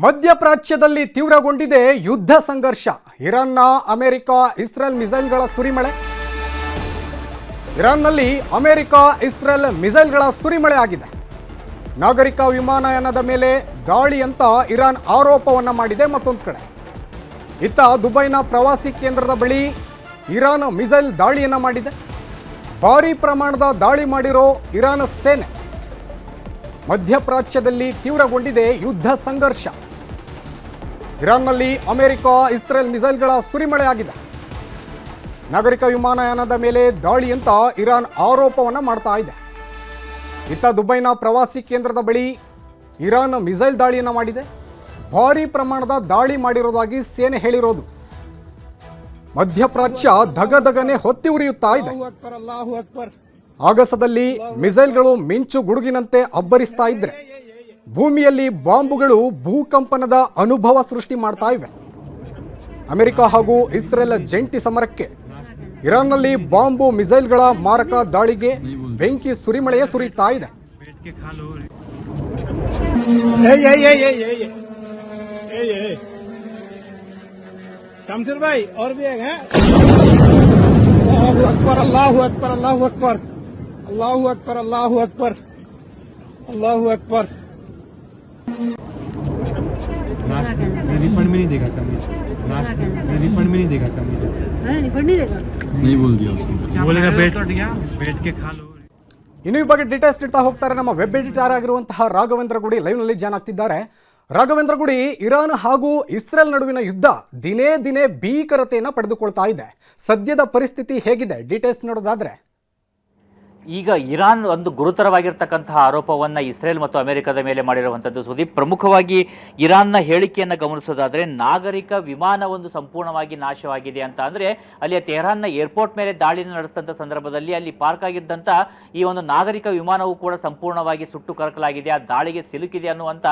ಮಧ್ಯಪ್ರಾಚ್ಯದಲ್ಲಿ ತೀವ್ರಗೊಂಡಿದೆ ಯುದ್ಧ ಸಂಘರ್ಷ. ಇರಾನ್ನ ಅಮೆರಿಕ ಇಸ್ರೇಲ್ ಮಿಸೈಲ್ಗಳ ಸುರಿಮಳೆ. ಇರಾನ್ನಲ್ಲಿ ಅಮೆರಿಕ ಇಸ್ರೇಲ್ ಮಿಸೈಲ್ಗಳ ಸುರಿಮಳೆ ಆಗಿದೆ. ನಾಗರಿಕ ವಿಮಾನಯಾನದ ಮೇಲೆ ದಾಳಿ ಅಂತ ಇರಾನ್ ಆರೋಪವನ್ನು ಮಾಡಿದೆ. ಮತ್ತೊಂದು ಕಡೆ ಇತ್ತ ದುಬೈನ ಪ್ರವಾಸಿ ಕೇಂದ್ರದ ಬಳಿ ಇರಾನ್ ಮಿಸೈಲ್ ದಾಳಿಯನ್ನು ಮಾಡಿದೆ. ಭಾರೀ ಪ್ರಮಾಣದ ದಾಳಿ ಮಾಡಿರೋ ಇರಾನ್ ಸೇನೆ. ಮಧ್ಯಪ್ರಾಚ್ಯದಲ್ಲಿ ತೀವ್ರಗೊಂಡಿದೆ ಯುದ್ಧ ಸಂಘರ್ಷ. ಇರಾನ್ನಲ್ಲಿ ಅಮೆರಿಕ ಇಸ್ರೇಲ್ ಮಿಸೈಲ್ಗಳ ಸುರಿಮಳೆ ಆಗಿದೆ. ನಾಗರಿಕ ವಿಮಾನಯಾನದ ಮೇಲೆ ದಾಳಿ ಅಂತ ಇರಾನ್ ಆರೋಪವನ್ನು ಮಾಡ್ತಾ ಇದೆ. ಇತ್ತ ದುಬೈನ ಪ್ರವಾಸಿ ಕೇಂದ್ರದ ಬಳಿ ಇರಾನ್ ಮಿಸೈಲ್ ದಾಳಿಯನ್ನು ಮಾಡಿದೆ. ಭಾರೀ ಪ್ರಮಾಣದ ದಾಳಿ ಮಾಡಿರೋದಾಗಿ ಸೇನೆ ಹೇಳಿರೋದು. ಮಧ್ಯಪ್ರಾಚ್ಯ ಧಗಧಗನೆ ಹೊತ್ತಿ ಉರಿಯುತ್ತಾ ಇದೆ. ಆಗಸದಲ್ಲಿ ಮಿಸೈಲ್ಗಳು ಮಿಂಚು ಗುಡುಗಿನಂತೆ ಅಬ್ಬರಿಸ್ತಾ ಇದ್ರೆ ಭೂಮಿಯಲ್ಲಿ ಬಾಂಬುಗಳು ಭೂಕಂಪನದ ಅನುಭವ ಸೃಷ್ಟಿ ಮಾಡ್ತಾ ಇವೆ. ಅಮೆರಿಕ ಹಾಗೂ ಇಸ್ರೇಲ್ ಜಂಟಿ ಸಮರಕ್ಕೆ ಇರಾನ್ನಲ್ಲಿ ಬಾಂಬು ಮಿಸೈಲ್ಗಳ ಮಾರಕ ದಾಳಿಗೆ ಬೆಂಕಿ ಸುರಿಮಳೆಯೇ ಸುರಿಯುತ್ತಾ ಇದೆ. शमशेर भाई और भी एक है। अल्लाहु अकबर अल्लाहु अकबर अल्लाहु अकबर अल्लाहु अकबर अल्लाहु अकबर अल्लाहु अकबर। रिफंड में नहीं देगा कमी, रिफंड में नहीं देगा कमी, रिफंड नहीं देगा, नहीं बोल दिया उसने, बोलेगा बैठ के खा लो. ಇನ್ನು ಈ ಬಗ್ಗೆ ಡೀಟೇಲ್ಸ್ ನೀಡ್ತಾ ಹೋಗ್ತಾರೆ ನಮ್ಮ ವೆಬ್ ಎಡಿಟರ್ ಆಗಿರುವಂತಹ ರಾಘವೇಂದ್ರ ಗುಡಿ ಲೈವ್ನಲ್ಲಿ ಜಾಯ್ನ್ ಆಗ್ತಿದ್ದಾರೆ. ರಾಘವೇಂದ್ರ ಗುಡಿ, ಇರಾನ್ ಹಾಗೂ ಇಸ್ರೇಲ್ ನಡುವಿನ ಯುದ್ಧ ದಿನೇ ದಿನೇ ಭೀಕರತೆಯನ್ನು ಪಡೆದುಕೊಳ್ತಾ ಇದೆ. ಸದ್ಯದ ಪರಿಸ್ಥಿತಿ ಹೇಗಿದೆ? ಡೀಟೇಲ್ಸ್ ನೋಡೋದಾದ್ರೆ, ಈಗ ಇರಾನ್ ಒಂದು ಗುರುತರವಾಗಿರ್ತಕ್ಕಂತಹ ಆರೋಪವನ್ನು ಇಸ್ರೇಲ್ ಮತ್ತು ಅಮೆರಿಕದ ಮೇಲೆ ಮಾಡಿರುವಂಥದ್ದು. ಸುದೀಪ್, ಪ್ರಮುಖವಾಗಿ ಇರಾನ್ನ ಹೇಳಿಕೆಯನ್ನು ಗಮನಿಸೋದಾದರೆ ನಾಗರಿಕ ವಿಮಾನ ಒಂದು ಸಂಪೂರ್ಣವಾಗಿ ನಾಶವಾಗಿದೆ ಅಂತ. ಅಂದರೆ ಅಲ್ಲಿ ತೆಹರಾನ್ನ ಏರ್ಪೋರ್ಟ್ ಮೇಲೆ ದಾಳಿಯನ್ನು ನಡೆಸಿದಂಥ ಸಂದರ್ಭದಲ್ಲಿ ಅಲ್ಲಿ ಪಾರ್ಕ್ ಆಗಿದ್ದಂಥ ಈ ಒಂದು ನಾಗರಿಕ ವಿಮಾನವು ಕೂಡ ಸಂಪೂರ್ಣವಾಗಿ ಸುಟ್ಟು ಕರಕಲಾಗಿದೆ, ಆ ದಾಳಿಗೆ ಸಿಲುಕಿದೆ ಅನ್ನುವಂಥ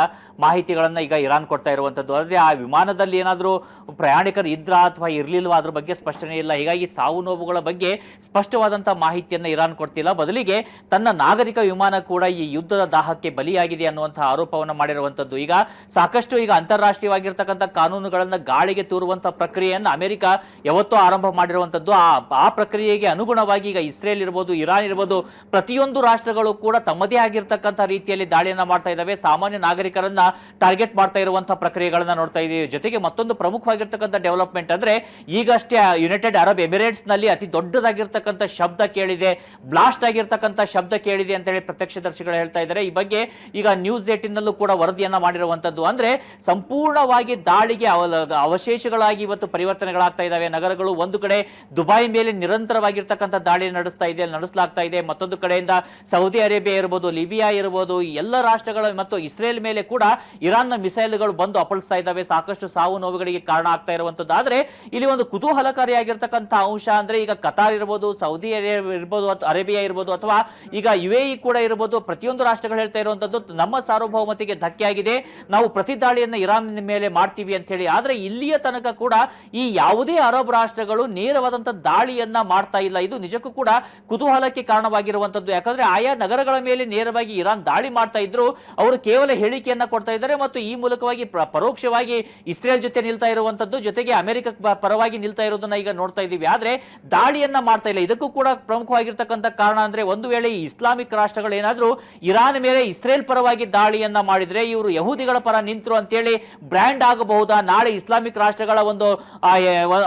ಮಾಹಿತಿಗಳನ್ನು ಈಗ ಇರಾನ್ ಕೊಡ್ತಾ ಇರುವಂಥದ್ದು. ಆದರೆ ಆ ವಿಮಾನದಲ್ಲಿ ಏನಾದರೂ ಪ್ರಯಾಣಿಕರು ಇದ್ರಾ ಅಥವಾ ಇರಲಿಲ್ವಾ ಅದ್ರ ಬಗ್ಗೆ ಸ್ಪಷ್ಟನೆ ಇಲ್ಲ. ಹೀಗಾಗಿ ಸಾವು ನೋವುಗಳ ಬಗ್ಗೆ ಸ್ಪಷ್ಟವಾದಂಥ ಮಾಹಿತಿಯನ್ನು ಇರಾನ್ ಕೊಡ್ತಿಲ್ಲ. ಬದಲಿಗೆ ತನ್ನ ನಾಗರಿಕ ವಿಮಾನ ಕೂಡ ಈ ಯುದ್ಧದ ದಾಹಕ್ಕೆ ಬಲಿಯಾಗಿದೆ ಅನ್ನುವಂತಹ ಆರೋಪವನ್ನು ಮಾಡಿರುವಂಥದ್ದು. ಈಗ ಸಾಕಷ್ಟು ಅಂತಾರಾಷ್ಟ್ರೀಯವಾಗಿರ್ತಕ್ಕಂಥ ಕಾನೂನುಗಳನ್ನು ಗಾಳಿಗೆ ತೂರುವಂತಹ ಪ್ರಕ್ರಿಯೆಯನ್ನು ಅಮೆರಿಕ ಯಾವತ್ತೂ ಆರಂಭ ಮಾಡಿರುವಂಥದ್ದು. ಆ ಪ್ರಕ್ರಿಯೆಗೆ ಅನುಗುಣವಾಗಿ ಈಗ ಇಸ್ರೇಲ್ ಇರ್ಬೋದು, ಇರಾನ್ ಇರ್ಬೋದು, ಪ್ರತಿಯೊಂದು ರಾಷ್ಟ್ರಗಳು ಕೂಡ ತಮ್ಮದೇ ಆಗಿರ್ತಕ್ಕಂಥ ರೀತಿಯಲ್ಲಿ ದಾಳಿಯನ್ನು ಮಾಡ್ತಾ ಇದ್ದಾವೆ. ಸಾಮಾನ್ಯ ನಾಗರಿಕರನ್ನ ಟಾರ್ಗೆಟ್ ಮಾಡ್ತಾ ಇರುವಂತಹ ಪ್ರಕ್ರಿಯೆಗಳನ್ನ ನೋಡ್ತಾ ಇದ್ದೀವಿ. ಜೊತೆಗೆ ಮತ್ತೊಂದು ಪ್ರಮುಖವಾಗಿರ್ತಕ್ಕಂಥ ಡೆವಲಪ್ಮೆಂಟ್ ಅಂದ್ರೆ ಈಗಷ್ಟೇ ಯುನೈಟೆಡ್ ಅರಬ್ ಎಮಿರೇಟ್ಸ್ ನಲ್ಲಿ ಅತಿ ದೊಡ್ಡದಾಗಿರ್ತಕ್ಕಂಥ ಶಬ್ದ ಕೇಳಿದೆ, ಬ್ಲಾಸ್ಟ್ ಆಗಿರ್ತಕ್ಕಂಥ ಶಬ್ದ ಕೇಳಿದೆ ಅಂತ ಹೇಳಿ ಪ್ರತ್ಯಕ್ಷದರ್ಶಿಗಳು ಹೇಳ್ತಾ ಇದ್ದಾರೆ. ಈ ಬಗ್ಗೆ ಈಗ ನ್ಯೂಸ್ 18 ನಲ್ಲೂ ಕೂಡ ವರದಿಯನ್ನ ಮಾಡಿರುವಂತದ್ದು. ಅಂದ್ರೆ ಸಂಪೂರ್ಣವಾಗಿ ದಾಳಿಗೆ ಅವಶೇಷಗಳಾಗಿ ಇವತ್ತು ಪರಿವರ್ತನೆಗಳಾಗ್ತಾ ಇದ್ದಾವೆ ನಗರಗಳು. ಒಂದು ಕಡೆ ದುಬೈ ಮೇಲೆ ನಿರಂತರವಾಗಿರ್ತಕ್ಕಂಥ ದಾಳಿ ನಡೆಸಲಾಗ್ತಾ ಇದೆ. ಮತ್ತೊಂದು ಕಡೆಯಿಂದ ಸೌದಿ ಅರೇಬಿಯಾ ಇರಬಹುದು, ಲಿಬಿಯಾ ಇರಬಹುದು, ಎಲ್ಲ ರಾಷ್ಟ್ರಗಳು ಮತ್ತು ಇಸ್ರೇಲ್ ಮೇಲೆ ಕೂಡ ಇರಾನ್ನ ಮಿಸೈಲ್ಗಳು ಬಂದು ಅಪ್ಪಳಿಸ್ತಾ ಇದ್ದಾವೆ. ಸಾಕಷ್ಟು ಸಾವು ನೋವುಗಳಿಗೆ ಕಾರಣ ಆಗ್ತಾ ಇರುವಂತದ್ದು. ಆದ್ರೆ ಇಲ್ಲಿ ಒಂದು ಕುತೂಹಲಕಾರಿಯಾಗಿರ್ತಕ್ಕಂಥ ಅಂಶ ಅಂದ್ರೆ ಈಗ ಕತಾರ್ ಇರಬಹುದು, ಸೌದಿ ಇರಬಹುದು, ಅರೇಬಿಯಾ ಇರಬಹುದು, ಅಥವಾ ಈಗ UAE ಕೂಡ ಇರಬಹುದು, ಪ್ರತಿಯೊಂದು ರಾಷ್ಟ್ರಗಳು ಹೇಳ್ತಾ ಇರುವಂತದ್ದು ನಮ್ಮ ಸಾರ್ವಭೌಮತೆಗೆ ಧಕ್ಕೆ ಆಗಿದೆ, ನಾವು ಪ್ರತಿ ದಾಳಿಯನ್ನ ಇರಾನ್ ಮೇಲೆ ಮಾಡ್ತೀವಿ ಅಂತ ಹೇಳಿ. ಆದ್ರೆ ಇಲ್ಲಿಯ ತನಕ ಕೂಡ ಈ ಯಾವುದೇ ಅರಬ್ ರಾಷ್ಟ್ರಗಳು ನೇರವಾದಂತಹ ದಾಳಿಯನ್ನ ಮಾಡ್ತಾ ಇಲ್ಲ. ಇದು ನಿಜಕ್ಕೂ ಕೂಡ ಕುತೂಹಲಕ್ಕೆ ಕಾರಣವಾಗಿರುವಂತದ್ದು. ಯಾಕಂದ್ರೆ ಆಯಾ ನಗರಗಳ ಮೇಲೆ ನೇರವಾಗಿ ಇರಾನ್ ದಾಳಿ ಮಾಡ್ತಾ ಇದ್ರು, ಅವರು ಕೇವಲ ಹೇಳಿಕೆಯನ್ನ ಕೊಡ್ತಾ ಇದ್ದಾರೆ ಮತ್ತು ಈ ಮೂಲಕವಾಗಿ ಪರೋಕ್ಷವಾಗಿ ಇಸ್ರೇಲ್ ಜೊತೆ ನಿಲ್ತಾ ಇರುವಂತದ್ದು, ಜೊತೆಗೆ ಅಮೆರಿಕ ಪರವಾಗಿ ನಿಲ್ತಾ ಇರೋದನ್ನ ಈಗ ನೋಡ್ತಾ ಇದ್ದೀವಿ. ಆದ್ರೆ ದಾಳಿಯನ್ನ ಮಾಡ್ತಾ ಇಲ್ಲ. ಇದಕ್ಕೂ ಕೂಡ ಪ್ರಮುಖವಾಗಿರ್ತಕ್ಕಂಥ ಕಾರಣ ಅಂದ್ರೆ ಒಂದು ವೇಳೆ ಈ ಇಸ್ಲಾಮಿಕ್ ರಾಷ್ಟ್ರಗಳು ಏನಾದ್ರೂ ಇರಾನ್ ಮೇಲೆ ಇಸ್ರೇಲ್ ಪರವಾಗಿ ದಾಳಿಯನ್ನ ಮಾಡಿದ್ರೆ ಇವರು ಯಹೂದಿಗಳ ಪರ ನಿಂತರು ಅಂತೇಳಿ ಬ್ರ್ಯಾಂಡ್ ಆಗಬಹುದಾ? ನಾಳೆ ಇಸ್ಲಾಮಿಕ್ ರಾಷ್ಟ್ರಗಳ ಒಂದು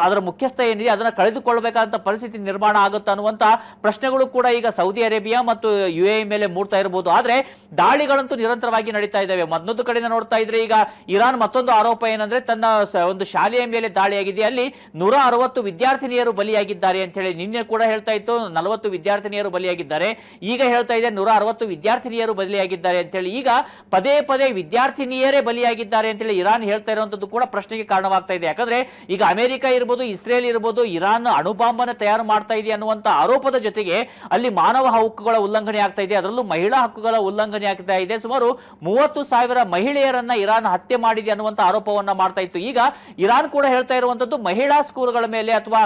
ಅದರ ಮುಖ್ಯಸ್ಥ ಏನಿದೆ ಅದನ್ನ ಕಳೆದುಕೊಳ್ಳಬೇಕಾದಂತ ಪರಿಸ್ಥಿತಿ ನಿರ್ಮಾಣ ಆಗುತ್ತಾ ಅನ್ನುವಂತ ಪ್ರಶ್ನೆಗಳು ಕೂಡ ಈಗ ಸೌದಿ ಅರೇಬಿಯಾ ಮತ್ತು UAE ಮೇಲೆ ಮೂಡ್ತಾ ಇರಬಹುದು. ಆದ್ರೆ ದಾಳಿಗಳಂತೂ ನಿರಂತರವಾಗಿ ನಡೀತಾ ಇದ್ದಾವೆ. ಮತ್ತೊಂದು ಕಡೆಯಿಂದ ನೋಡ್ತಾ ಇದ್ರೆ ಈಗ ಇರಾನ್ ಮತ್ತೊಂದು ಆರೋಪ ಏನಂದ್ರೆ ತನ್ನ ಒಂದು ಶಾಲೆಯ ಮೇಲೆ ದಾಳಿಯಾಗಿದೆ, ಅಲ್ಲಿ 160 ವಿದ್ಯಾರ್ಥಿನಿಯರು ಬಲಿಯಾಗಿದ್ದಾರೆ ಅಂತ ಹೇಳಿ. ನಿನ್ನೆ ಕೂಡ ಹೇಳ್ತಾ ಇತ್ತು 40 ವಿದ್ಯಾರ್ಥಿನಿಯರು ಬಲಿಯಾಗಿದ್ದಾರೆ, ಈಗ ಹೇಳ್ತಾ ಇದೆ 160 ವಿದ್ಯಾರ್ಥಿನಿಯರು ಬಲಿಯಾಗಿದ್ದಾರೆ ಅಂತ ಹೇಳಿ. ಈಗ ಪದೇ ಪದೇ ವಿದ್ಯಾರ್ಥಿನಿಯರೇ ಬಲಿಯಾಗಿದ್ದಾರೆ ಅಂತ ಹೇಳಿ ಇರಾನ್ ಹೇಳ್ತಾ ಇರುವಂತದ್ದು ಕೂಡ ಪ್ರಶ್ನೆಗೆ ಕಾರಣವಾಗ್ತಾ ಇದೆ. ಯಾಕಂದ್ರೆ ಈಗ ಅಮೆರಿಕ ಇರಬಹುದು, ಇಸ್ರೇಲ್ ಇರಬಹುದು, ಇರಾನ್ ಅಣುಬಾಂಬನ್ನು ತಯಾರು ಮಾಡ್ತಾ ಇದೆ ಅನ್ನುವಂತ ಆರೋಪದ ಜೊತೆಗೆ ಅಲ್ಲಿ ಮಾನವ ಹಕ್ಕುಗಳ ಉಲ್ಲಂಘನೆ ಆಗ್ತಾ ಇದೆ, ಅದರಲ್ಲೂ ಮಹಿಳಾ ಹಕ್ಕುಗಳ ಉಲ್ಲಂಘನೆ ಆಗ್ತಾ ಇದೆ. ಸುಮಾರು 30,000 ಮಹಿಳೆಯರನ್ನ ಇರಾನ್ ಹತ್ಯೆ ಮಾಡಿದೆ ಅನ್ನುವಂತ ಆರೋಪವನ್ನ ಮಾಡ್ತಾ ಇತ್ತು. ಈಗ ಇರಾನ್ ಕೂಡ ಹೇಳ್ತಾ ಇರುವಂತದ್ದು ಮಹಿಳಾ ಸ್ಕೂಲ್ಗಳ ಮೇಲೆ ಅಥವಾ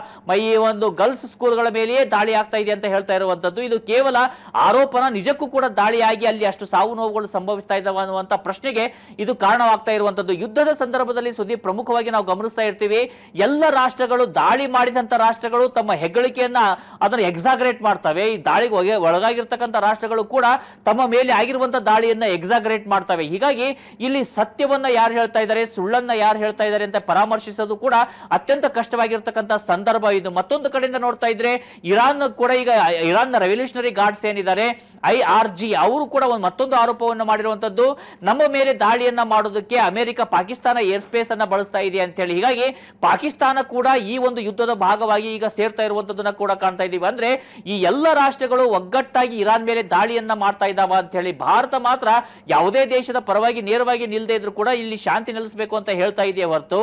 ಈ ಒಂದು ಗರ್ಲ್ಸ್ ಸ್ಕೂಲ್ಗಳ ಮೇಲೆಯೇ ದಾಳಿ ಆಗ್ತಾ ಇದೆ ಅಂತ ಹೇಳ್ತಾ ಇರುವಂತದ್ದು. ಇದು ಇದು ಕೇವಲ ಆರೋಪನ ನಿಜಕ್ಕೂ ಕೂಡ ದಾಳಿಯಾಗಿ ಅಲ್ಲಿ ಅಷ್ಟು ಸಾವು ನೋವುಗಳು ಸಂಭವಿಸ್ತಾ ಇದ್ದಾವೆ ಅನ್ನುವಂತ ಪ್ರಶ್ನೆಗೆ ಇದು ಕಾರಣವಾಗ್ತಾ ಇರುವಂತದ್ದು. ಯುದ್ಧದ ಸಂದರ್ಭದಲ್ಲಿ ಸುದೀಪ್ ಪ್ರಮುಖವಾಗಿ ನಾವು ಗಮನಿಸ್ತಾ ಇರ್ತೀವಿ, ಎಲ್ಲ ರಾಷ್ಟ್ರಗಳು ದಾಳಿ ಮಾಡಿದಂತ ರಾಷ್ಟ್ರಗಳು ತಮ್ಮ ಹೆಗ್ಗಳಿಕೆಯನ್ನ ಅದನ್ನು ಎಕ್ಸಾಗರೇಟ್ ಮಾಡ್ತವೆ. ಈ ದಾಳಿಗೆ ಒಳಗಾಗಿರ್ತಕ್ಕಂಥ ರಾಷ್ಟ್ರಗಳು ಕೂಡ ತಮ್ಮ ಮೇಲೆ ಆಗಿರುವಂತಹ ದಾಳಿಯನ್ನ ಎಕ್ಸಾಗರೇಟ್ ಮಾಡ್ತವೆ. ಹೀಗಾಗಿ ಇಲ್ಲಿ ಸತ್ಯವನ್ನ ಯಾರು ಹೇಳ್ತಾ ಇದ್ದಾರೆ, ಸುಳ್ಳನ್ನ ಯಾರು ಹೇಳ್ತಾ ಇದ್ದಾರೆ ಅಂತ ಪರಾಮರ್ಶಿಸೋದು ಕೂಡ ಅತ್ಯಂತ ಕಷ್ಟವಾಗಿರ್ತಕ್ಕಂಥ ಸಂದರ್ಭ ಇದು. ಮತ್ತೊಂದು ಕಡೆಯಿಂದ ನೋಡ್ತಾ ಇದ್ರೆ ಇರಾನ್ ಕೂಡ ಈಗ ಇರಾನ್ನ ರೆವಲ್ಯೂಷನರಿ ಗಾರ್ಡ್ಸ್ ಏನಿದ್ದಾರೆ IRG ಅವರು ಕೂಡ ಮತ್ತೊಂದು ಆರೋಪವನ್ನು ಮಾಡಿರುವಂತದ್ದು, ನಮ್ಮ ಮೇಲೆ ದಾಳಿಯನ್ನ ಮಾಡೋದಕ್ಕೆ ಅಮೆರಿಕ ಪಾಕಿಸ್ತಾನ ಏರ್ ಸ್ಪೇಸ್ ಅನ್ನ ಬಳಸ್ತಾ ಇದೆ ಅಂತ ಹೇಳಿ. ಹೀಗಾಗಿ ಪಾಕಿಸ್ತಾನ ಕೂಡ ಈ ಒಂದು ಯುದ್ಧದ ಭಾಗವಾಗಿ ಈಗ ಸೇರ್ತಾ ಇರುವಂತದನ್ನ ಕೂಡ ಕಾಣ್ತಾ ಇದೀವಿ. ಅಂದ್ರೆ ಈ ಎಲ್ಲ ರಾಷ್ಟ್ರಗಳು ಒಗ್ಗಟ್ಟಾಗಿ ಇರಾನ್ ಮೇಲೆ ದಾಳಿಯನ್ನ ಮಾಡ್ತಾ ಇದ್ದಾವ ಅಂತ ಹೇಳಿ. ಭಾರತ ಮಾತ್ರ ಯಾವುದೇ ದೇಶದ ಪರವಾಗಿ ನೇರವಾಗಿ ನಿಲ್ಲದೆ ಇದ್ರು ಕೂಡ ಇಲ್ಲಿ ಶಾಂತಿ ನೆಲೆಸಬೇಕು ಅಂತ ಹೇಳ್ತಾ ಇದೆಯೇ ಹೊರತು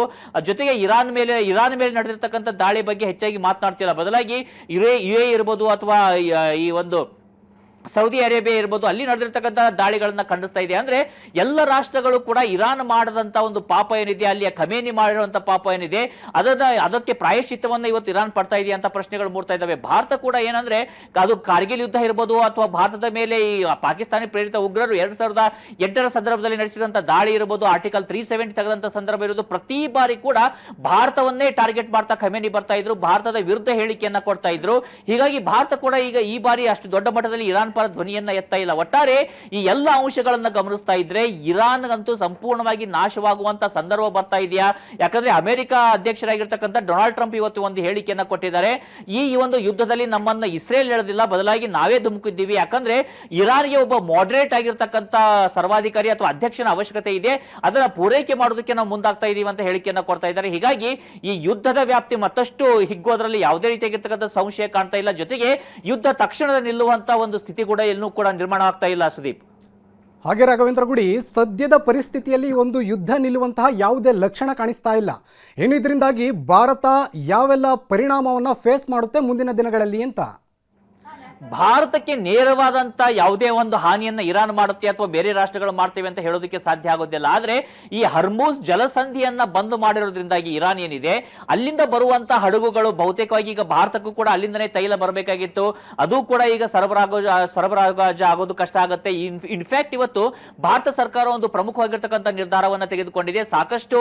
ಜೊತೆಗೆ ಇರಾನ್ ಮೇಲೆ ನಡೆದಿರ್ತಕ್ಕಂಥ ದಾಳಿ ಬಗ್ಗೆ ಹೆಚ್ಚಾಗಿ ಮಾತನಾಡ್ತಿಲ್ಲ. ಬದಲಾಗಿ UAE ಇರ್ಬೋದು ಅಥವಾ ಈ ಒಂದು ಸೌದಿ ಅರೇಬಿಯಾ ಇರ್ಬೋದು, ಅಲ್ಲಿ ನಡೆದಿರ್ತಕ್ಕಂಥ ದಾಳಿಗಳನ್ನ ಖಂಡಿಸ್ತಾ ಇದೆ. ಅಂದ್ರೆ ಎಲ್ಲ ರಾಷ್ಟ್ರಗಳು ಕೂಡ ಇರಾನ್ ಮಾಡದಂತ ಒಂದು ಪಾಪ ಏನಿದೆ, ಅಲ್ಲಿ ಖಮೇನಿ ಮಾಡಿರುವಂತ ಪಾಪ ಏನಿದೆ ಅದಕ್ಕೆ ಪ್ರಾಯಶ್ಚಿತ್ತವನ್ನ ಇವತ್ತು ಇರಾನ್ ಪಡ್ತಾ ಇದೆಯಾ ಅಂತ ಪ್ರಶ್ನೆಗಳು ಮೂಡ್ತಾ ಇದ್ದಾವೆ. ಭಾರತ ಕೂಡ ಏನಂದ್ರೆ ಅದು ಕಾರ್ಗಿಲ್ ಯುದ್ಧ ಇರ್ಬೋದು ಅಥವಾ ಭಾರತದ ಮೇಲೆ ಈ ಪಾಕಿಸ್ತಾನಿ ಪ್ರೇರಿತ ಉಗ್ರರು 2008ರ ಸಂದರ್ಭದಲ್ಲಿ ನಡೆಸಿದಂತ ದಾಳಿ ಇರ್ಬೋದು, ಆರ್ಟಿಕಲ್ 370 ತೆಗೆದಂತ ಸಂದರ್ಭ ಇರೋದು, ಪ್ರತಿ ಬಾರಿ ಕೂಡ ಭಾರತವನ್ನೇ ಟಾರ್ಗೆಟ್ ಮಾಡ್ತಾ ಖಮೇನಿ ಬರ್ತಾ ಇದ್ರು, ಭಾರತದ ವಿರುದ್ಧ ಹೇಳಿಕೆಯನ್ನ ಕೊಡ್ತಾ ಇದ್ರು. ಹೀಗಾಗಿ ಭಾರತ ಕೂಡ ಈಗ ಈ ಬಾರಿ ಅಷ್ಟು ದೊಡ್ಡ ಮಟ್ಟದಲ್ಲಿ ಇರಾನ್ ಪರ ಧ್ವನಿಯನ್ನ ಎತ್ತಾ ಇಲ್ಲ. ಒಟ್ಟಾರೆ ಈ ಎಲ್ಲ ಅಂಶಗಳನ್ನ ಗಮನಿಸ್ತಾ ಇದ್ರೆ ಇರಾನ್ ಅಂತೂ ಸಂಪೂರ್ಣವಾಗಿ ನಾಶವಾಗುವಂತ ಸಂದರ್ಭ ಬರ್ತಾ ಇದೆಯಾ? ಯಾಕಂದ್ರೆ ಅಮೆರಿಕ ಅಧ್ಯಕ್ಷರಾಗಿರ್ತಕ್ಕಂಥ ಡೊನಾಲ್ಡ್ ಟ್ರಂಪ್ ಇವತ್ತು ಒಂದು ಹೇಳಿಕೆಯನ್ನ ಕೊಟ್ಟಿದ್ದಾರೆ, ಈ ಒಂದು ಯುದ್ಧದಲ್ಲಿ ನಮ್ಮನ್ನ ಇಸ್ರೇಲ್ ಎಳೆದಿಲ್ಲ, ಬದಲಾಗಿ ನಾವೇ ಧುಮುಕಿದ್ದೀವಿ. ಯಾಕಂದ್ರೆ ಇರಾನ್ಗೆ ಒಬ್ಬ ಮಾಡರೇಟ್ ಆಗಿರ್ತಕ್ಕಂಥ ಸರ್ವಾಧಿಕಾರಿ ಅಥವಾ ಅಧ್ಯಕ್ಷನ ಅವಶ್ಯಕತೆ ಇದೆ, ಅದನ್ನ ಪೂರೈಕೆ ಮಾಡೋದಕ್ಕೆ ನಾವು ಮುಂದಾಗ್ತಾ ಇದೀವಿ ಅಂತ ಹೇಳಿಕೆಯನ್ನ ಕೊಡ್ತಾ ಇದ್ದಾರೆ. ಹೀಗಾಗಿ ಈ ಯುದ್ಧದ ವ್ಯಾಪ್ತಿ ಮತ್ತಷ್ಟು ಹಿಗ್ಗೋದ್ರಲ್ಲಿ ಯಾವುದೇ ರೀತಿಯಾಗಿರ್ತಕ್ಕಂಥ ಸಂಶಯ ಕಾಣ್ತಾ ಇಲ್ಲ. ಜೊತೆಗೆ ಯುದ್ಧ ತಕ್ಷಣದ ನಿಲ್ಲುವಂತ ಒಂದು ಸ್ಥಿತಿ ಕೂಡ ಎಲ್ಲೂ ಕೂಡ ನಿರ್ಮಾಣ ಆಗ್ತಾ ಇಲ್ಲ ಸುದೀಪ್. ಹಾಗೆ ರಾಘವೇಂದ್ರ ಗುಡಿ, ಸದ್ಯದ ಪರಿಸ್ಥಿತಿಯಲ್ಲಿ ಒಂದು ಯುದ್ಧ ನಿಲ್ಲುವಂತಹ ಯಾವುದೇ ಲಕ್ಷಣ ಕಾಣಿಸ್ತಾ ಇಲ್ಲ. ಏನು ಇದರಿಂದಾಗಿ ಭಾರತ ಯಾವೆಲ್ಲ ಪರಿಣಾಮವನ್ನು ಫೇಸ್ ಮಾಡುತ್ತೆ ಮುಂದಿನ ದಿನಗಳಲ್ಲಿ ಅಂತ? ಭಾರತಕ್ಕೆ ನೇರವಾದಂತ ಯಾವುದೇ ಒಂದು ಹಾನಿಯನ್ನ ಇರಾನ್ ಮಾಡುತ್ತೆ ಅಥವಾ ಬೇರೆ ರಾಷ್ಟ್ರಗಳು ಮಾಡ್ತೇವೆ ಅಂತ ಹೇಳೋದಕ್ಕೆ ಸಾಧ್ಯ ಆಗೋದಿಲ್ಲ. ಆದ್ರೆ ಈ ಹರ್ಮೂಸ್ ಜಲಸಂಧಿಯನ್ನ ಬಂದ್ ಮಾಡಿರೋದ್ರಿಂದಾಗಿ ಇರಾನ್ ಏನಿದೆ ಅಲ್ಲಿಂದ ಬರುವಂತ ಹಡಗುಗಳು ಬಹುತೇಕವಾಗಿ ಈಗ ಭಾರತಕ್ಕೂ ಕೂಡ ಅಲ್ಲಿಂದನೇ ತೈಲ ಬರಬೇಕಾಗಿತ್ತು, ಅದು ಕೂಡ ಈಗ ಸರಬರಾಜು ಆಗೋದು ಕಷ್ಟ ಆಗುತ್ತೆ. ಇನ್ಫ್ಯಾಕ್ಟ್ ಇವತ್ತು ಭಾರತ ಸರ್ಕಾರ ಒಂದು ಪ್ರಮುಖವಾಗಿರ್ತಕ್ಕಂಥ ನಿರ್ಧಾರವನ್ನ ತೆಗೆದುಕೊಂಡಿದೆ. ಸಾಕಷ್ಟು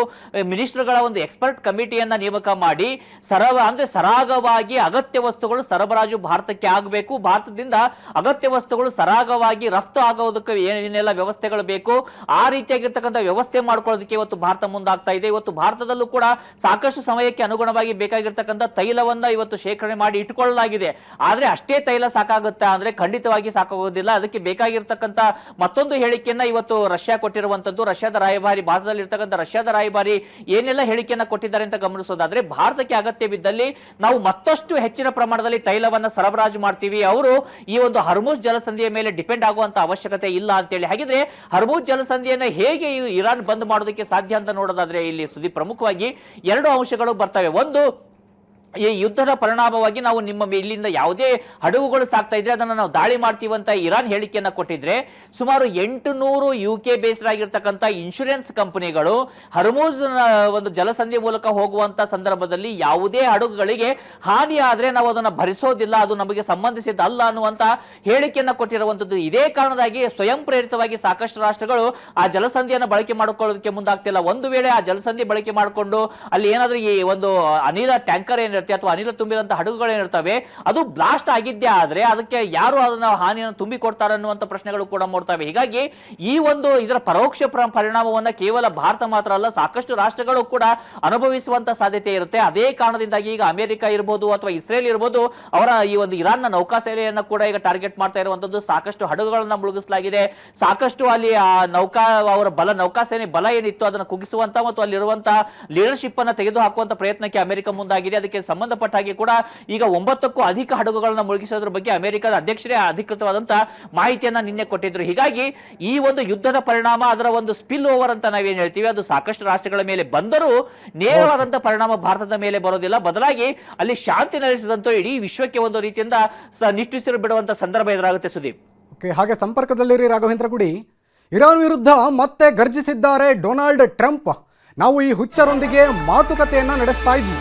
ಮಿನಿಸ್ಟರ್ಗಳ ಒಂದು ಎಕ್ಸ್ಪರ್ಟ್ ಕಮಿಟಿಯನ್ನ ನೇಮಕ ಮಾಡಿ ಸರಾಗವಾಗಿ ಅಗತ್ಯ ವಸ್ತುಗಳು ಸರಬರಾಜು ಭಾರತಕ್ಕೆ ಆಗಬೇಕು, ಭಾರತದಿಂದ ಅಗತ್ಯ ವಸ್ತುಗಳು ಸರಾಗವಾಗಿ ರಫ್ತು ಆಗೋದಕ್ಕೆ ಏನೆಲ್ಲ ವ್ಯವಸ್ಥೆಗಳು ಬೇಕು ಆ ರೀತಿಯಾಗಿರ್ತಕ್ಕಂಥ ವ್ಯವಸ್ಥೆ ಮಾಡ್ಕೊಳ್ಳೋದಕ್ಕೆ ಇವತ್ತು ಭಾರತ ಮುಂದಾಗ್ತಾ ಇದೆ. ಇವತ್ತು ಭಾರತದಲ್ಲೂ ಕೂಡ ಸಾಕಷ್ಟು ಸಮಯಕ್ಕೆ ಅನುಗುಣವಾಗಿ ಬೇಕಾಗಿರ್ತಕ್ಕಂಥ ತೈಲವನ್ನ ಇವತ್ತು ಶೇಖರಣೆ ಮಾಡಿ ಇಟ್ಟುಕೊಳ್ಳಲಾಗಿದೆ. ಆದ್ರೆ ಅಷ್ಟೇ ತೈಲ ಸಾಕಾಗುತ್ತಾ ಅಂದ್ರೆ ಖಂಡಿತವಾಗಿ ಸಾಕಾಗೋದಿಲ್ಲ. ಅದಕ್ಕೆ ಬೇಕಾಗಿರ್ತಕ್ಕಂಥ ಮತ್ತೊಂದು ಹೇಳಿಕೆಯನ್ನ ಇವತ್ತು ರಷ್ಯಾ ಕೊಟ್ಟಿರುವಂತದ್ದು. ರಷ್ಯಾದ ರಾಯಭಾರಿ, ಭಾರತದಲ್ಲಿ ಇರ್ತಕ್ಕಂಥ ರಷ್ಯಾದ ರಾಯಭಾರಿ ಏನೆಲ್ಲ ಹೇಳಿಕೆಯನ್ನ ಕೊಟ್ಟಿದ್ದಾರೆ ಅಂತ ಗಮನಿಸೋದಾದ್ರೆ, ಭಾರತಕ್ಕೆ ಅಗತ್ಯ ಬಿದ್ದಲ್ಲಿ ನಾವು ಮತ್ತಷ್ಟು ಹೆಚ್ಚಿನ ಪ್ರಮಾಣದಲ್ಲಿ ತೈಲವನ್ನ ಸರಬರಾಜು ಮಾಡ್ತೀವಿ, ಅವರು ಈ ಒಂದು ಹರ್ಮೂಜ್ ಜಲಸಂಧಿಯ ಮೇಲೆ ಡಿಪೆಂಡ್ ಆಗುವಂತ ಅವಶ್ಯಕತೆ ಇಲ್ಲ ಅಂತೇಳಿ. ಹಾಗಿದ್ರೆ ಹರ್ಮೂಜ್ ಜಲಸಂಧಿಯನ್ನ ಹೇಗೆ ಇರಾನ್ ಬಂದ್ ಮಾಡೋದಕ್ಕೆ ಸಾಧ್ಯ ಅಂತ ನೋಡೋದಾದ್ರೆ ಇಲ್ಲಿ ಸುದೀಪ್ ಪ್ರಮುಖವಾಗಿ ಎರಡು ಅಂಶಗಳು ಬರ್ತವೆ. ಒಂದು, ಈ ಯುದ್ಧದ ಪರಿಣಾಮವಾಗಿ ನಾವು ನಿಮ್ಮ ಇಲ್ಲಿಂದ ಯಾವುದೇ ಹಡಗುಗಳು ಸಾಕ್ತಾ ಇದ್ರೆ ಅದನ್ನು ನಾವು ದಾಳಿ ಮಾಡ್ತೀವಿ ಅಂತ ಇರಾನ್ ಹೇಳಿಕೆಯನ್ನ ಕೊಟ್ಟಿದ್ರೆ, ಸುಮಾರು 800 UK ಬೇಸ್ಡ್ ಆಗಿರ್ತಕ್ಕಂಥ ಇನ್ಶೂರೆನ್ಸ್ ಕಂಪನಿಗಳು ಹರ್ಮೂಜ್ ಒಂದು ಜಲಸಂಧಿ ಮೂಲಕ ಹೋಗುವಂತ ಸಂದರ್ಭದಲ್ಲಿ ಯಾವುದೇ ಹಡಗುಗಳಿಗೆ ಹಾನಿ ಆದ್ರೆ ನಾವು ಅದನ್ನ ಭರಿಸೋದಿಲ್ಲ, ಅದು ನಮಗೆ ಸಂಬಂಧಿಸಿದ್ದಲ್ಲ ಅನ್ನುವಂತ ಹೇಳಿಕೆಯನ್ನ ಕೊಟ್ಟಿರುವಂತದ್ದು. ಇದೇ ಕಾರಣದಾಗಿ ಸ್ವಯಂ ಪ್ರೇರಿತವಾಗಿ ಸಾಕಷ್ಟು ರಾಷ್ಟ್ರಗಳು ಆ ಜಲಸಂಧಿಯನ್ನು ಬಳಕೆ ಮಾಡಿಕೊಳ್ಳೋದಕ್ಕೆ ಮುಂದಾಗ್ತಿಲ್ಲ. ಒಂದು ವೇಳೆ ಆ ಜಲಸಂಧಿ ಬಳಕೆ ಮಾಡಿಕೊಂಡು ಅಲ್ಲಿ ಏನಾದ್ರೂ ಈ ಒಂದು ಅನಿಲ ಟ್ಯಾಂಕರ್ ಅಥವಾ ಅನಿಲ ತುಂಬಿದಂತ ಹಡಗುಗಳೇನಿರ್ತವೆ ಅದು ಬ್ಲಾಸ್ಟ್ ಆಗಿದ್ದೇ ಆದ್ರೆ ಅದಕ್ಕೆ ಯಾರು ಅದನ್ನ ಹಾನಿಯನ್ನು ತುಂಬಿಕೊಡ್ತಾರೆ ಅನ್ನುವಂತ ಪ್ರಶ್ನೆಗಳು ಕೂಡ ಮೂಡ್ತವೆ. ಹೀಗಾಗಿ ಈ ಒಂದು ಇದರ ಪರೋಕ್ಷ ಪರಿಣಾಮವನ್ನ ಕೇವಲ ಭಾರತ ಮಾತ್ರ ಅಲ್ಲ, ಸಾಕಷ್ಟು ರಾಷ್ಟ್ರಗಳು ಕೂಡ ಅನುಭವಿಸುವಂತ ಸಾಧ್ಯತೆ ಇರುತ್ತೆ. ಅದೇ ಕಾರಣದಿಂದಾಗಿ ಈಗ ಅಮೆರಿಕ ಇರ್ಬೋದು ಅಥವಾ ಇಸ್ರೇಲ್ ಇರ್ಬೋದು, ಅವರ ಈ ಒಂದು ಇರಾನ್ನ ನೌಕಾಸೇನೆಯನ್ನ ಕೂಡ ಈಗ ಟಾರ್ಗೆಟ್ ಮಾಡ್ತಾ ಇರುವಂತದ್ದು. ಸಾಕಷ್ಟು ಹಡಗುಗಳನ್ನ ಮುಳುಗಿಸಲಾಗಿದೆ, ಸಾಕಷ್ಟು ಅಲ್ಲಿ ಆ ಅವರ ನೌಕಾಸೇನೆ ಬಲ ಏನಿತ್ತು ಅದನ್ನು ಕುಗ್ಗಿಸುವಂತ ಮತ್ತು ಅಲ್ಲಿರುವಂತ ಲೀಡರ್ಶಿಪ್ ಅನ್ನ ತೆಗೆದು ಹಾಕುವಂತ ಪ್ರಯತ್ನಕ್ಕೆ ಅಮೆರಿಕ ಮುಂದಾಗಿದೆ. ಅದಕ್ಕೆ ಸಂಬಂಧಪಟ್ಟ ಹಾಗೆ ಕೂಡ ಈಗ 9ಕ್ಕೂ ಅಧಿಕ ಹಡಗುಗಳನ್ನ ಮುಳುಗಿಸೋದ್ರ ಬಗ್ಗೆ ಅಮೆರಿಕದ ಅಧ್ಯಕ್ಷರೇ ಅಧಿಕೃತವಾದಂತಹ ಮಾಹಿತಿಯನ್ನ ನಿನ್ನೆ ಕೊಟ್ಟಿದ್ರು. ಹೀಗಾಗಿ ಈ ಒಂದು ಯುದ್ಧದ ಪರಿಣಾಮ, ಅದರ ಒಂದು ಸ್ಪಿಲ್ ಓವರ್ ಅಂತ ನಾವೇನ್ ಹೇಳ್ತೀವಿ, ಅದು ಸಾಕಷ್ಟು ರಾಷ್ಟ್ರಗಳ ಮೇಲೆ ಬಂದರೂ ನೇರವಾದಂತಹ ಪರಿಣಾಮ ಭಾರತದ ಮೇಲೆ ಬರೋದಿಲ್ಲ. ಬದಲಾಗಿ ಅಲ್ಲಿ ಶಾಂತಿ ನೆಲೆಸಿದಂತೂ ಇಡೀ ವಿಶ್ವಕ್ಕೆ ಒಂದು ರೀತಿಯಿಂದ ನಿಟ್ಟುಸಿರು ಬಿಡುವಂತ ಸಂದರ್ಭ ಎದುರಾಗುತ್ತೆ ಸುದೀಪ್. ಹಾಗೆ ಸಂಪರ್ಕದಲ್ಲಿರಿ ರಾಘವೇಂದ್ರ ಗುಡಿ. ಇರಾನ್ ವಿರುದ್ಧ ಮತ್ತೆ ಗರ್ಜಿಸಿದ್ದಾರೆ ಡೊನಾಲ್ಡ್ ಟ್ರಂಪ್. ನಾವು ಈ ಹುಚ್ಚರೊಂದಿಗೆ ಮಾತುಕತೆಯನ್ನ ನಡೆಸ್ತಾ ಇದ್ವಿ,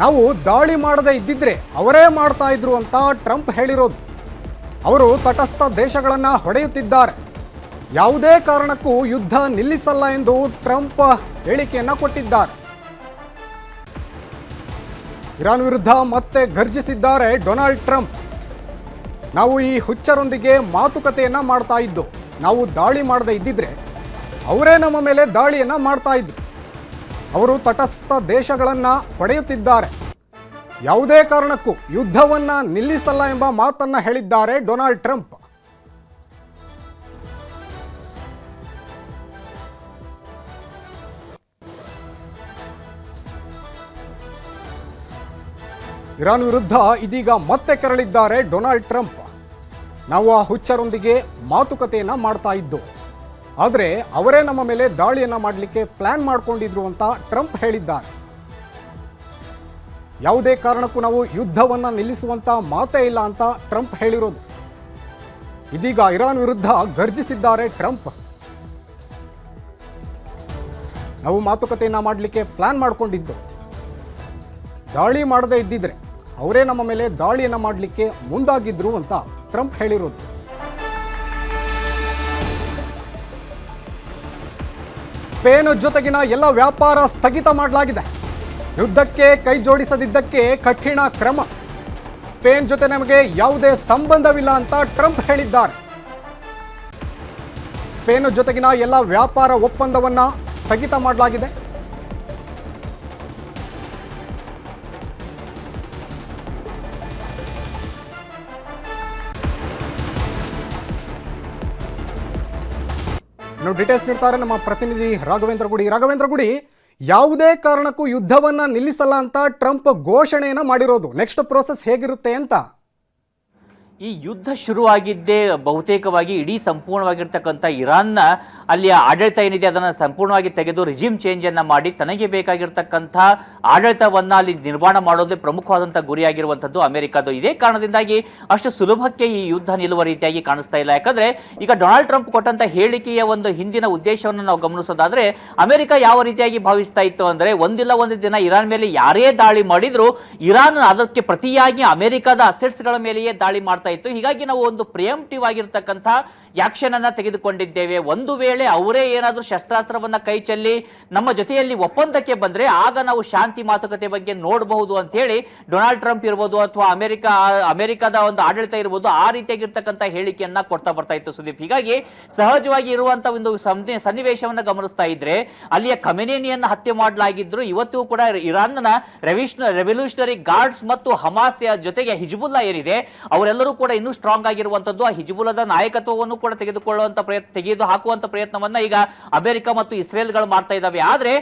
ನಾವು ದಾಳಿ ಮಾಡದೇ ಇದ್ದಿದ್ರೆ ಅವರೇ ಮಾಡ್ತಾ ಇದ್ರು ಅಂತ ಟ್ರಂಪ್ ಹೇಳಿರೋದು. ಅವರು ತಟಸ್ಥ ದೇಶಗಳನ್ನ ಹೊಡೆಯುತ್ತಿದ್ದಾರೆ. ಯಾವುದೇ ಕಾರಣಕ್ಕೂ ಯುದ್ಧ ನಿಲ್ಲಿಸಲ್ಲ ಎಂದು ಟ್ರಂಪ್ ಹೇಳಿಕೆಯನ್ನ ಕೊಟ್ಟಿದ್ದಾರೆ. ಇರಾನ್ ವಿರುದ್ಧ ಮತ್ತೆ ಗರ್ಜಿಸಿದ್ದಾರೆ ಡೊನಾಲ್ಡ್ ಟ್ರಂಪ್. ನಾವು ಈ ಹುಚ್ಚರೊಂದಿಗೆ ಮಾತುಕತೆಯನ್ನ ಮಾಡ್ತಾ ಇದ್ದು, ನಾವು ದಾಳಿ ಮಾಡದೇ ಇದ್ದಿದ್ರೆ ಅವರೇ ನಮ್ಮ ಮೇಲೆ ದಾಳಿಯನ್ನ ಮಾಡ್ತಾ ಇದ್ರು. ಅವರು ತಟಸ್ಥ ದೇಶಗಳನ್ನ ಹೊಡೆಯುತ್ತಿದ್ದಾರೆ. ಯಾವುದೇ ಕಾರಣಕ್ಕೂ ಯುದ್ಧವನ್ನ ನಿಲ್ಲಿಸಲ್ಲ ಎಂಬ ಮಾತನ್ನ ಹೇಳಿದ್ದಾರೆ ಡೊನಾಲ್ಡ್ ಟ್ರಂಪ್. ಇರಾನ್ ವಿರುದ್ಧ ಇದೀಗ ಮತ್ತೆ ಕೆರಳಿದ್ದಾರೆ ಡೊನಾಲ್ಡ್ ಟ್ರಂಪ್. ನಾವು ಆ ಹುಚ್ಚರೊಂದಿಗೆ ಮಾತುಕತೆಯನ್ನ ಮಾಡ್ತಾ ಇದ್ದು, ಆದರೆ ಅವರೇ ನಮ್ಮ ಮೇಲೆ ದಾಳಿಯನ್ನ ಮಾಡಲಿಕ್ಕೆ ಪ್ಲಾನ್ ಮಾಡ್ಕೊಂಡಿದ್ರು ಅಂತ ಟ್ರಂಪ್ ಹೇಳಿದ್ದಾರೆ. ಯಾವುದೇ ಕಾರಣಕ್ಕೂ ನಾವು ಯುದ್ಧವನ್ನ ನಿಲ್ಲಿಸುವಂತ ಮಾತೇ ಇಲ್ಲ ಅಂತ ಟ್ರಂಪ್ ಹೇಳಿರೋದು. ಇದೀಗ ಇರಾನ್ ವಿರುದ್ಧ ಗರ್ಜಿಸಿದ್ದಾರೆ ಟ್ರಂಪ್. ನಾವು ಮಾತುಕತೆಯನ್ನ ಮಾಡಲಿಕ್ಕೆ ಪ್ಲಾನ್ ಮಾಡ್ಕೊಂಡಿದ್ದು, ದಾಳಿ ಮಾಡದೇ ಇದ್ದಿದ್ರೆ ಅವರೇ ನಮ್ಮ ಮೇಲೆ ದಾಳಿಯನ್ನ ಮಾಡಲಿಕ್ಕೆ ಮುಂದಾಗಿದ್ರು ಅಂತ ಟ್ರಂಪ್ ಹೇಳಿರೋದು. ಸ್ಪೇನ್ ಜೊತೆಗಿನ ಎಲ್ಲ ವ್ಯಾಪಾರ ಸ್ಥಗಿತ ಮಾಡಲಾಗಿದೆ. ಯುದ್ಧಕ್ಕೆ ಕೈ ಜೋಡಿಸದಿದ್ದಕ್ಕೆ ಕಠಿಣ ಕ್ರಮ. ಸ್ಪೇನ್ ಜೊತೆ ನಮಗೆ ಯಾವುದೇ ಸಂಬಂಧವಿಲ್ಲ ಅಂತ ಟ್ರಂಪ್ ಹೇಳಿದ್ದಾರೆ. ಸ್ಪೇನ್ ಜೊತೆಗಿನ ಎಲ್ಲ ವ್ಯಾಪಾರ ಒಪ್ಪಂದವನ್ನ ಸ್ಥಗಿತ ಮಾಡಲಾಗಿದೆ. ಇನ್ನು ಡೀಟೇಲ್ಸ್ ನೀಡ್ತಾರೆ ನಮ್ಮ ಪ್ರತಿನಿಧಿ ರಾಘವೇಂದ್ರ ಗುಡಿ. ಯಾವುದೇ ಕಾರಣಕ್ಕೂ ಯುದ್ಧವನ್ನ ನಿಲ್ಲಿಸಲ್ಲ ಅಂತ ಟ್ರಂಪ್ ಘೋಷಣೆಯನ್ನ ಮಾಡಿರೋದು. ನೆಕ್ಸ್ಟ್ ಪ್ರೋಸೆಸ್ ಹೇಗಿರುತ್ತೆ ಅಂತ? ಈ ಯುದ್ಧ ಶುರುವಾಗಿದ್ದೇ ಬಹುತೇಕವಾಗಿ ಇಡೀ ಸಂಪೂರ್ಣವಾಗಿರ್ತಕ್ಕಂಥ ಇರಾನ್ನ ಅಲ್ಲಿಯ ಆಡಳಿತ ಏನಿದೆ ಅದನ್ನು ಸಂಪೂರ್ಣವಾಗಿ ತೆಗೆದು ರಿಜಿಮ್ ಚೇಂಜನ್ನು ಮಾಡಿ ತನಗೆ ಬೇಕಾಗಿರ್ತಕ್ಕಂಥ ಆಡಳಿತವನ್ನು ಅಲ್ಲಿ ನಿರ್ಮಾಣ ಮಾಡೋದೇ ಪ್ರಮುಖವಾದಂಥ ಗುರಿಯಾಗಿರುವಂಥದ್ದು ಅಮೆರಿಕದ್ದು. ಇದೇ ಕಾರಣದಿಂದಾಗಿ ಅಷ್ಟು ಸುಲಭಕ್ಕೆ ಈ ಯುದ್ಧ ನಿಲ್ಲುವ ರೀತಿಯಾಗಿ ಕಾಣಿಸ್ತಾ ಇಲ್ಲ. ಯಾಕಂದರೆ ಈಗ ಡೊನಾಲ್ಡ್ ಟ್ರಂಪ್ ಕೊಟ್ಟಂಥ ಹೇಳಿಕೆಯ ಒಂದು ಹಿಂದಿನ ಉದ್ದೇಶವನ್ನು ನಾವು ಗಮನಿಸೋದಾದರೆ, ಅಮೆರಿಕ ಯಾವ ರೀತಿಯಾಗಿ ಭಾವಿಸ್ತಾ ಇತ್ತು ಅಂದರೆ, ಒಂದಿಲ್ಲ ಒಂದು ದಿನ ಇರಾನ್ ಮೇಲೆ ಯಾರೇ ದಾಳಿ ಮಾಡಿದ್ರು ಇರಾನ್ ಅದಕ್ಕೆ ಪ್ರತಿಯಾಗಿ ಅಮೆರಿಕದ ಅಸೆಟ್ಸ್ಗಳ ಮೇಲೆಯೇ ದಾಳಿ ಮಾಡ್ತಾ ಇತ್ತು. ಹೀಗಾಗಿ ನಾವು ಒಂದು ಪ್ರಿಯಂಪ್ಟಿವ್ ಆಗಿರ್ತಕ್ಕಂಥ ಆಕ್ಷನ್ ಅನ್ನ ತೆಗೆದುಕೊಂಡಿದ್ದೇವೆ. ಒಂದು ವೇಳೆ ಅವರೇ ಏನಾದರೂ ಶಸ್ತ್ರಾಸ್ತ್ರವನ್ನ ಕೈ ಚೆಲ್ಲಿ ನಮ್ಮ ಜೊತೆಯಲ್ಲಿ ಒಪ್ಪಂದಕ್ಕೆ ಬಂದ್ರೆ ಆಗ ನಾವು ಶಾಂತಿ ಮಾತುಕತೆ ಬಗ್ಗೆ ನೋಡಬಹುದು ಅಂತ ಹೇಳಿ ಡೊನಾಲ್ಡ್ ಟ್ರಂಪ್ ಇರ್ಬೋದು ಅಥವಾ ಅಮೆರಿಕದ ಒಂದು ಆಡಳಿತ ಇರ್ಬೋದು ಆ ರೀತಿಯಾಗಿರ್ತಕ್ಕಂಥ ಹೇಳಿಕೆಯನ್ನ ಕೊಡ್ತಾ ಬರ್ತಾ ಇತ್ತು ಸುದೀಪ್. ಹೀಗಾಗಿ ಸಹಜವಾಗಿ ಇರುವಂತಹ ಒಂದು ಸನ್ನಿವೇಶವನ್ನ ಗಮನಿಸ್ತಾ ಇದ್ರೆ, ಅಲ್ಲಿಯ ಖಮೇನಿಯನ್ನ ಹತ್ಯೆ ಮಾಡಲಾಗಿದ್ರು. ಇವತ್ತು ಕೂಡ ಇರಾನ್ನ ರೆವಲ್ಯೂಷನರಿ ಗಾರ್ಡ್ಸ್ ಮತ್ತು ಹಮಾಸ್ ಜೊತೆಗೆ ಹಿಜ್ಬುಲ್ಲಾ ಏನಿದೆ ಅವರೆಲ್ಲರೂ ಕೂಡ ಇನ್ನೂ ಸ್ಟ್ರಾಂಗ್ ಆಗಿರುವಂತದ್ದು. ಆ ಹಿಜ್ಬುಲ್ಲಾದ ನಾಯಕತ್ವವನ್ನು ಕೂಡ ತೆಗೆದು ಹಾಕುವಂತ ಪ್ರಯತ್ನವನ್ನ ಈಗ ಅಮೆರಿಕ ಮತ್ತು ಇಸ್ರೇಲ್ಗಳು ಮಾಡ್ತಾ ಇದ್ದಾವೆ. ಆದ್ರೆ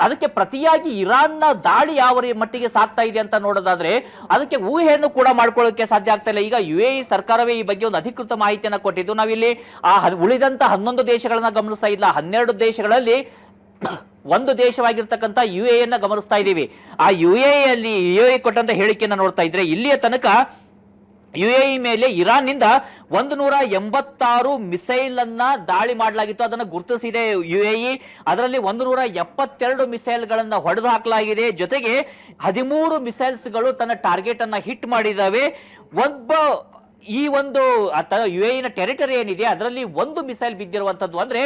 ಅದಕ್ಕೆ ಪ್ರತಿಯಾಗಿ ಇರಾನ್ನ ದಾಳಿ ಯಾವ ಮಟ್ಟಿಗೆ ಸಾಗ್ತಾ ಇದೆ ಅಂತ ನೋಡೋದಾದ್ರೆ ಅದಕ್ಕೆ ಊಹೆಯನ್ನು ಕೂಡ ಮಾಡ್ಕೊಳ್ಳೋಕೆ ಸಾಧ್ಯ ಆಗ್ತಾ ಇಲ್ಲ. ಈಗ UAE ಸರ್ಕಾರವೇ ಈ ಬಗ್ಗೆ ಒಂದು ಅಧಿಕೃತ ಮಾಹಿತಿಯನ್ನು ಕೊಟ್ಟಿದ್ದು. ನಾವಿಲ್ಲಿ ಆ ಉಳಿದಂತ 11 ದೇಶಗಳನ್ನ ಗಮನಿಸ್ತಾ ಇಲ್ಲ, 12 ದೇಶಗಳಲ್ಲಿ ಒಂದು ದೇಶವಾಗಿರ್ತಕ್ಕಂಥ UAE ಅನ್ನ ಗಮನಿಸ್ತಾ ಇದ್ದೀವಿ. ಆ UAE ಕೊಟ್ಟಂತ ಹೇಳಿಕೆಯನ್ನು ನೋಡ್ತಾ ಇದ್ರೆ ಇಲ್ಲಿಯ ತನಕ UAE ಮೇಲೆ ಇರಾನ್ನಿಂದ 186 ಮಿಸೈಲ್ ಅನ್ನ ದಾಳಿ ಮಾಡಲಾಗಿತ್ತು. ಅದನ್ನು ಗುರುತಿಸಿದೆ UAE. ಅದರಲ್ಲಿ 172 ಮಿಸೈಲ್ಗಳನ್ನ ಹೊಡೆದು ಹಾಕಲಾಗಿದೆ. ಜೊತೆಗೆ 13 ಮಿಸೈಲ್ಸ್ಗಳು ತನ್ನ ಟಾರ್ಗೆಟ್ ಅನ್ನ ಹಿಟ್ ಮಾಡಿದಾವೆ. ಈ ಒಂದು UAE ನ ಟೆರಿಟರಿ ಏನಿದೆ ಅದರಲ್ಲಿ ಒಂದು ಮಿಸೈಲ್ ಬಿದ್ದಿರುವಂತದ್ದು. ಅಂದ್ರೆ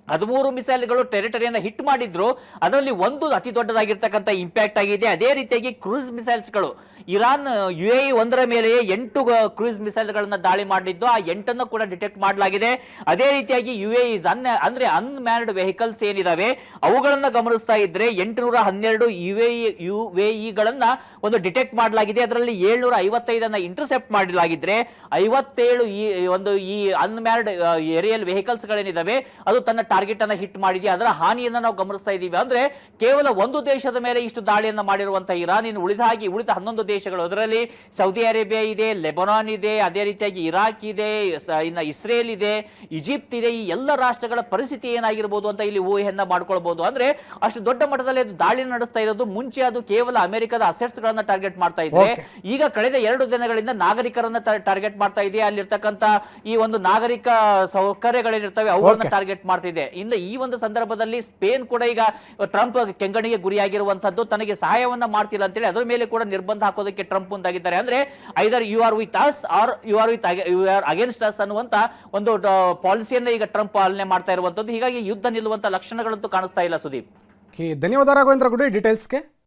13 ಮಿಸೈಲ್ಗಳು ಟೆರಿಟರಿಯನ್ನು ಹಿಟ್ ಮಾಡಿದ್ರು. ಅದರಲ್ಲಿ ಒಂದು ಅತಿ ದೊಡ್ಡದಾಗಿರ್ತಕ್ಕಂಥ ಇಂಪ್ಯಾಕ್ಟ್ ಆಗಿದೆ. ಅದೇ ರೀತಿಯಾಗಿ ಕ್ರೂಸ್ ಮಿಸೈಲ್ಸ್ಗಳು ಇರಾನ್ UAE ಒಂದರ ಮೇಲೆ 8 ಕ್ರೂಸ್ ಮಿಸೈಲ್ಗಳನ್ನ ದಾಳಿ ಮಾಡಿದ್ದು. ಆ 8ಅನ್ನು ಕೂಡ ಡಿಟೆಕ್ಟ್ ಮಾಡಲಾಗಿದೆ. ಅದೇ ರೀತಿಯಾಗಿ UAE ಅಂದ್ರೆ ಅನ್ಮ್ಯಾನ್ಡ್ ವೆಹಿಕಲ್ಸ್ ಏನಿದಾವೆ ಅವುಗಳನ್ನ ಗಮನಿಸ್ತಾ ಇದ್ರೆ 812 UAEಗಳನ್ನ ಒಂದು ಡಿಟೆಕ್ಟ್ ಮಾಡಲಾಗಿದೆ. ಅದರಲ್ಲಿ 755 ಇಂಟರ್ಸೆಪ್ಟ್ ಮಾಡಲಾಗಿದ್ರೆ 57 ಈ ಅನ್ಮ್ಯಾನ್ಡ್ ಏರಿಯಲ್ ವೆಹಿಕಲ್ಸ್ ಗಳೇನಿದಾವೆ ಅದು ತನ್ನ ಟಾರ್ಗೆಟ್ ಅನ್ನ ಹಿಟ್ ಮಾಡಿದೆ. ಅದರ ಹಾನಿಯನ್ನ ನಾವು ಗಮನಿಸ್ತಾ ಇದ್ದೀವಿ. ಅಂದ್ರೆ ಕೇವಲ ಒಂದು ದೇಶದ ಮೇಲೆ ಇಷ್ಟು ದಾಳಿಯನ್ನ ಮಾಡಿರುವಂತಹ ಇರಾನ್ ಇನ್ನು ಉಳಿದ 11 ದೇಶಗಳು, ಅದರಲ್ಲಿ ಸೌದಿ ಅರೇಬಿಯಾ ಇದೆ, ಲೆಬನಾನ್ ಇದೆ, ಅದೇ ರೀತಿಯಾಗಿ ಇರಾಕ್ ಇದೆ, ಇನ್ನು ಇಸ್ರೇಲ್ ಇದೆ, ಈಜಿಪ್ಟ್ ಇದೆ. ಈ ಎಲ್ಲ ರಾಷ್ಟ್ರಗಳ ಪರಿಸ್ಥಿತಿ ಏನಾಗಿರ್ಬೋದು ಅಂತ ಇಲ್ಲಿ ಊಹೆಯನ್ನ ಮಾಡ್ಕೊಳ್ಬಹುದು. ಅಂದ್ರೆ ಅಷ್ಟು ದೊಡ್ಡ ಮಟ್ಟದಲ್ಲಿ ಅದು ದಾಳಿ ನಡೆಸ್ತಾ ಇರೋದು. ಮುಂಚೆ ಅದು ಕೇವಲ ಅಮೆರಿಕದ ಅಸೆಟ್ಸ್ ಗಳನ್ನ ಟಾರ್ಗೆಟ್ ಮಾಡ್ತಾ ಇದ್ರೆ ಈಗ ಕಳೆದ 2 ದಿನಗಳಿಂದ ನಾಗರಿಕರನ್ನ ಟಾರ್ಗೆಟ್ ಮಾಡ್ತಾ ಇದೆ. ಅಲ್ಲಿರ್ತಕ್ಕಂಥ ಈ ಒಂದು ನಾಗರಿಕ ಸೌಕರ್ಯಗಳೇನಿರ್ತವೆ ಅವುಗಳನ್ನ ಟಾರ್ಗೆಟ್ ಮಾಡ್ತಿದೆ. ಜೊತೆಗೆ ಇನ್ನು ಈ ಒಂದು ಸಂದರ್ಭದಲ್ಲಿ ಸ್ಪೇನ್ ಕೂಡ ಈಗ ಟ್ರಂಪ್ ಕೆಂಗಣಿಗೆ ಗುರಿಯಾಗಿರುವಂತದ್ದು, ತನಗೆ ಸಹಾಯವನ್ನ ಮಾಡ್ತಿಲ್ಲ ಅಂತೇಳಿ ಅದರ ಮೇಲೆ ಕೂಡ ನಿರ್ಬಂಧ ಹಾಕೋದಕ್ಕೆ ಟ್ರಂಪ್ ಮುಂದಾಗಿದ್ದಾರೆ. ಅಂದ್ರೆ either you are with us or you are against us ಅನ್ನುವಂತ ಒಂದು ಪಾಲಿಸಿಯನ್ನ ಈಗ ಟ್ರಂಪ್ ಪಾಲನೆ ಮಾಡ್ತಾ ಇರುವಂತದ್ದು. ಹೀಗಾಗಿ ಯುದ್ಧ ನಿಲ್ಲುವಂತ ಲಕ್ಷಣಗಳಂತೂ ಕಾಣಿಸ್ತಾ ಇಲ್ಲ ಸುದೀಪ್. ಧನ್ಯವಾದ ರಾಘವೇಂದ್ರ ಗುಡಿ ಡೀಟೇಲ್ಸ್ಗೆ.